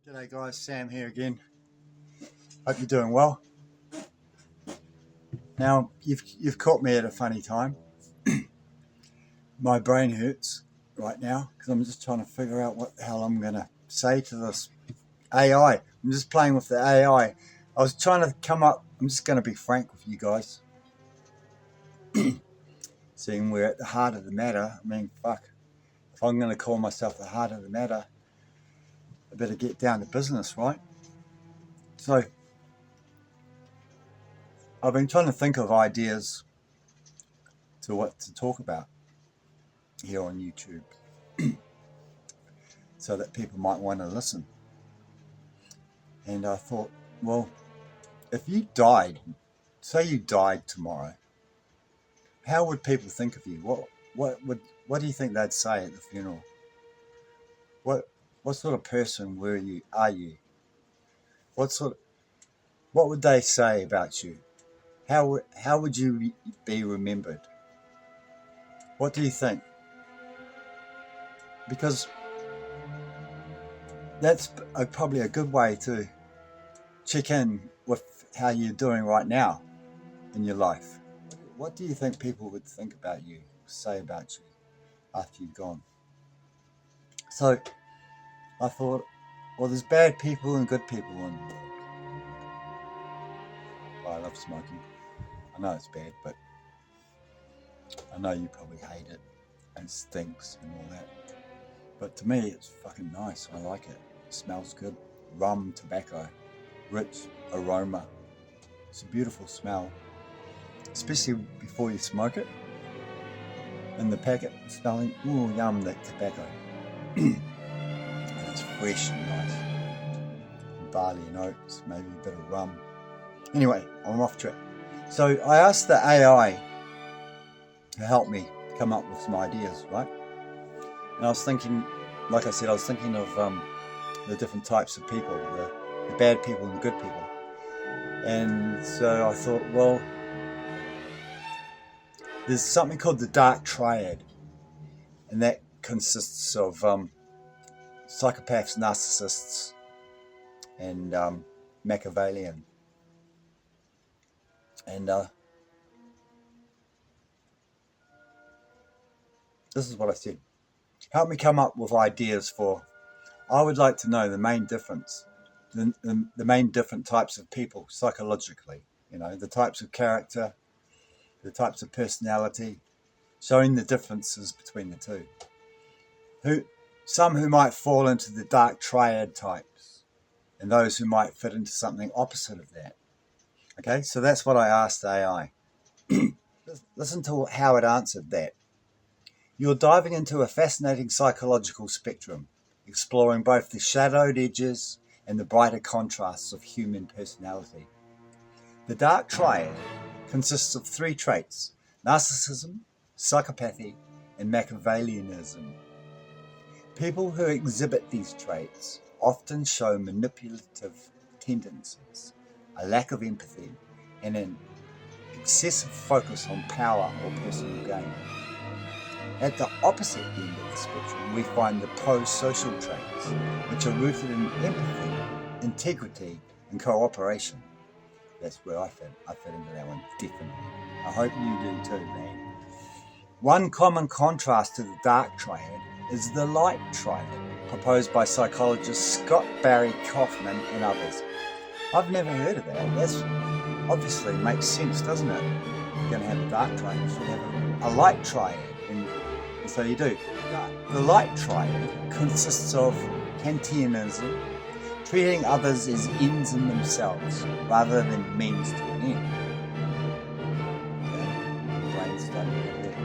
G'day guys, Sam here again. Hope you're doing well. Now, you've caught me at a funny time. My brain hurts right now because I'm just trying to figure out what the hell I'm going to say to this AI. I'm just playing with the AI. I was trying to come up, I'm just going to be frank with you guys. Seeing we're at the heart of the matter, I mean, fuck. If I'm going to call myself the heart of the matter, I better get down to business, right? So, I've been trying to think of ideas to what to talk about here on YouTube so that people might want to listen. And I thought, well, if you died, say you died tomorrow, how would people think of you? What do you think they'd say at the funeral? What sort of person are you? What would they say about you? How would you be remembered? What do you think? Because that's probably a good way to check in with how you're doing right now in your life. What do you think people would think about you, say about you after you've gone? So I thought, well, there's bad people and good people in the world. I love smoking. I know it's bad, but I know you probably hate it and it stinks and all that. But to me, it's fucking nice. I like it. It smells good. Rum, tobacco, rich aroma. It's a beautiful smell, especially before you smoke it. In the packet, smelling, ooh, yum, that tobacco. And it's fresh and nice. And barley and oats, maybe a bit of rum. Anyway, I'm off track. So I asked the AI to help me come up with some ideas, right? And I was thinking, like I said, I was thinking of the different types of people, the bad people and the good people. And so I thought, well, there's something called the Dark Triad, and that consists of psychopaths, narcissists, and Machiavellian. And this is what I said. Help me come up with ideas for, I would like to know the main difference, the main different types of people psychologically, the types of character, the types of personality, showing the differences between the two. Some who might fall into the Dark Triad types, and those who might fit into something opposite of that. Okay, so that's what I asked AI. Listen to how it answered that. You're diving into a fascinating psychological spectrum, exploring both the shadowed edges and the brighter contrasts of human personality. The Dark Triad consists of 3 traits: narcissism, psychopathy, and Machiavellianism. People who exhibit these traits often show manipulative tendencies, a lack of empathy, and an excessive focus on power or personal gain. At the opposite end of the spectrum, we find the pro-social traits, which are rooted in empathy, integrity, and cooperation. That's where I fit into that one, definitely. I hope you do too, man. One common contrast to the Dark Triad is the Light Triad, proposed by psychologists Scott Barry Kaufman and others. I've never heard of that. That's obviously makes sense, doesn't it? If you're going to have a Dark Triad, you should have a Light Triad. And so you do. The Light Triad consists of Kantianism, treating others as ends in themselves rather than means to an end. Brain's starting to hurt a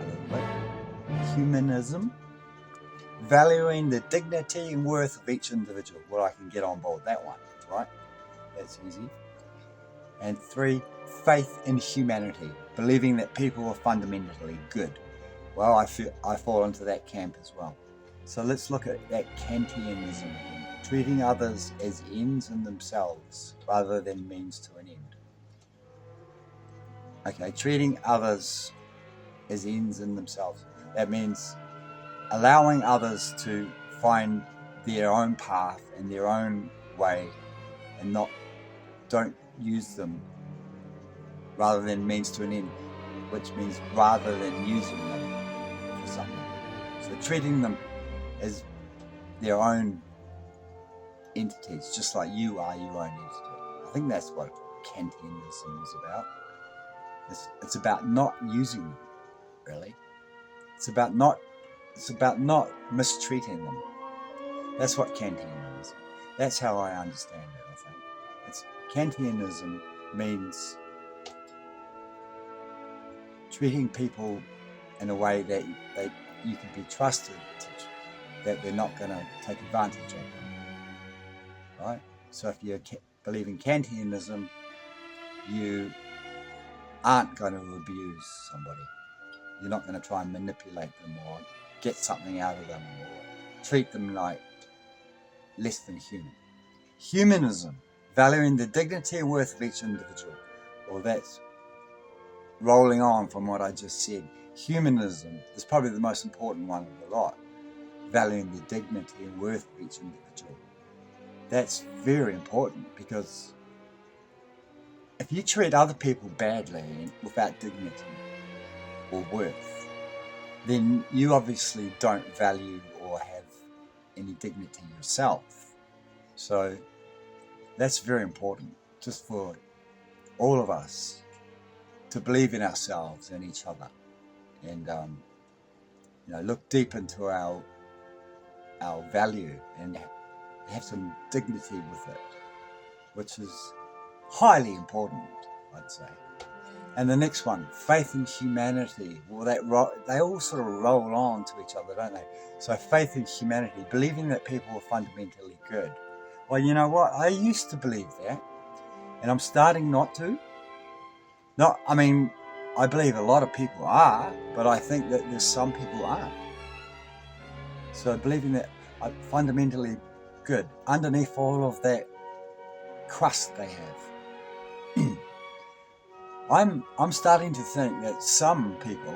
little bit. Humanism, valuing the dignity and worth of each individual. Well, I can get on board that one, right? That's easy. And 3, faith in humanity, believing that people are fundamentally good. Well, I fall into that camp as well. So let's look at that Kantianism again. Treating others as ends in themselves rather than means to an end. Okay, treating others as ends in themselves. That means allowing others to find their own path and their own way, and don't use them rather than means to an end, which means rather than using them for something. So treating them as their own entities, just like you are your own entity. I think that's what Kantianism is about. It's about not using them, really. It's about not mistreating them. That's what Kantianism is. That's how I understand it, I think. Kantianism means treating people in a way that you can be trusted, that they're not going to take advantage of you. Right? So if you believe in Kantianism, you aren't going to abuse somebody. You're not going to try and manipulate them or get something out of them or treat them like less than human. Humanism, valuing the dignity and worth of each individual. Well, that's rolling on from what I just said. Humanism is probably the most important one of the lot. Valuing the dignity and worth of each individual. That's very important, because if you treat other people badly and without dignity or worth, then you obviously don't value or have any dignity yourself. So that's very important, just for all of us to believe in ourselves and each other, and look deep into our value and have some dignity with it, which is highly important, I'd say. And the next one, faith in humanity. Well, they all sort of roll on to each other, don't they? So faith in humanity, believing that people are fundamentally good. Well, you know what? I used to believe that, and I'm starting not to. I believe a lot of people are, but I think that there's some people aren't. So believing that I'm fundamentally good, underneath all of that crust they have. I'm starting to think that some people,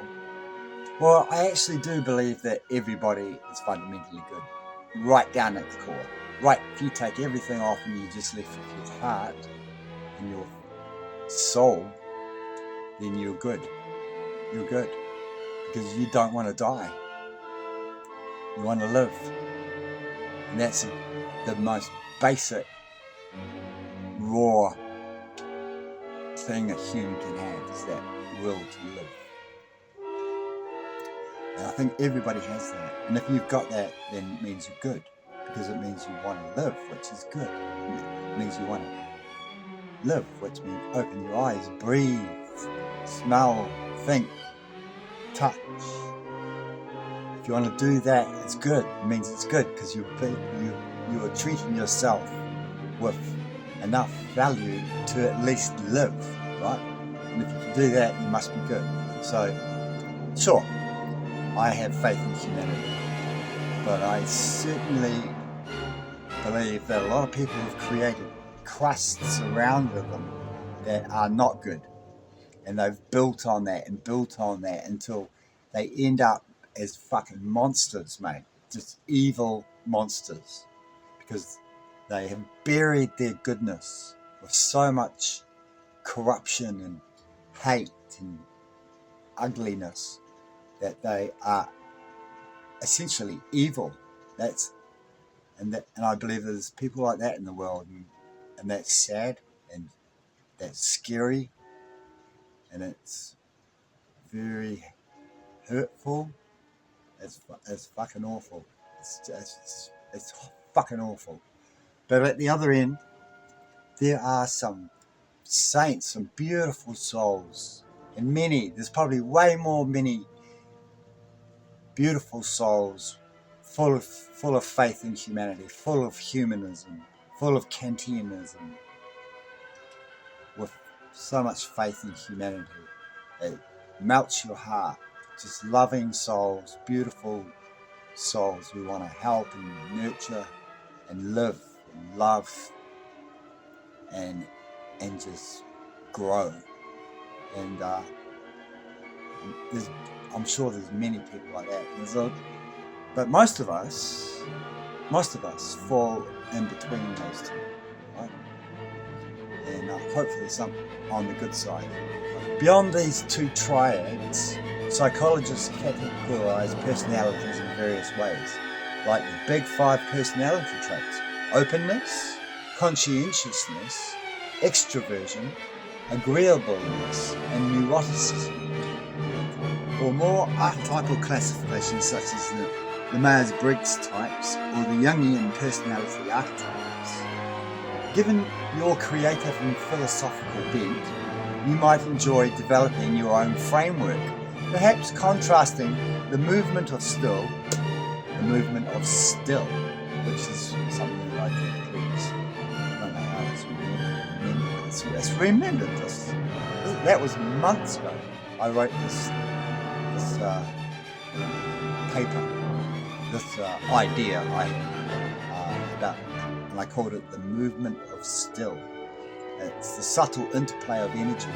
well, I actually do believe that everybody is fundamentally good, right down at the core. Right, if you take everything off and you just left with your heart and your soul, then you're good. You're good, because you don't want to die. You want to live. And that's the most basic, raw thing a human can have, is that will to live. And I think everybody has that. And if you've got that, then it means you're good, because it means you want to live, which is good. It means you want to live, which means open your eyes, breathe, smell, think, touch. If you want to do that, it's good. It means it's good, because you are treating yourself with enough value to at least live, right? And if you can do that, you must be good. So, sure, I have faith in humanity, but I certainly believe that a lot of people have created crusts around them that are not good, and they've built on that until they end up as fucking monsters, mate. Just evil monsters, because they have buried their goodness with so much corruption and hate and ugliness that they are essentially evil. And I believe there's people like that in the world, and that's sad, and that's scary, and it's very hurtful. It's fucking awful. It's fucking awful. But at the other end, there are some saints, some beautiful souls, and there's probably many beautiful souls, full of faith in humanity, full of humanism, full of Kantianism, with so much faith in humanity. It melts your heart. Just loving souls, beautiful souls who want to help and nurture and live and love and just grow. And I'm sure there's many people like that. But most of us most of us fall in between those two, right? And hopefully some on the good side. Beyond these two triads, psychologists categorize personalities in various ways, like the big 5 personality traits: openness, conscientiousness, extroversion, agreeableness, and neuroticism. Or more archetypal classifications such as the Myers-Briggs types or the Jungian personality archetypes. Given your creative and philosophical bent, you might enjoy developing your own framework, perhaps contrasting the movement of still, which is something that I think please. I don't know how it's remembered this. That was months ago. I wrote this paper, this idea I had about, and I called it the movement of still. It's the subtle interplay of energy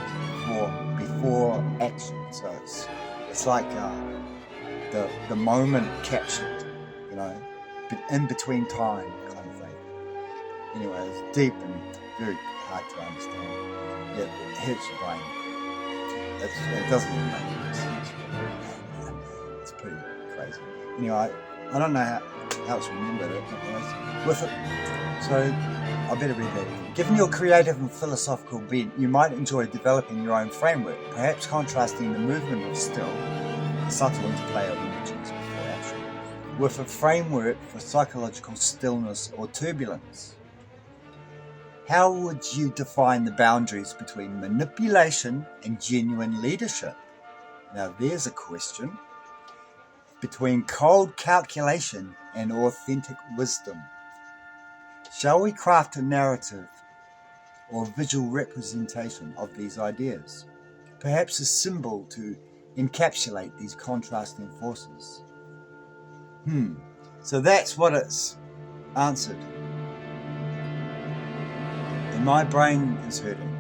before action. So it's like the moment captured, in between time kind of thing. Anyway, it's deep and very hard to understand. It hurts your brain. It doesn't even make any sense. It's pretty crazy. Anyway, I don't know how it's remembered with it. So I better read that again. Given your creative and philosophical bent, you might enjoy developing your own framework, perhaps contrasting the movement of still, the subtle interplay of energies before action, with a framework for psychological stillness or turbulence. How would you define the boundaries between manipulation and genuine leadership? Now there's a question. Between cold calculation and authentic wisdom. Shall we craft a narrative or visual representation of these ideas? Perhaps a symbol to encapsulate these contrasting forces. So that's what it's answered. And my brain is hurting.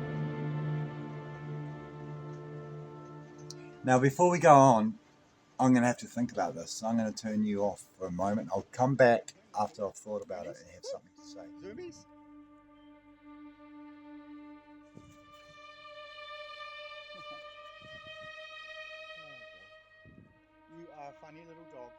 Now before we go on, I'm going to have to think about this. So I'm going to turn you off for a moment. I'll come back after I've thought about it and have something to say. Zoomies? You are a funny little dog.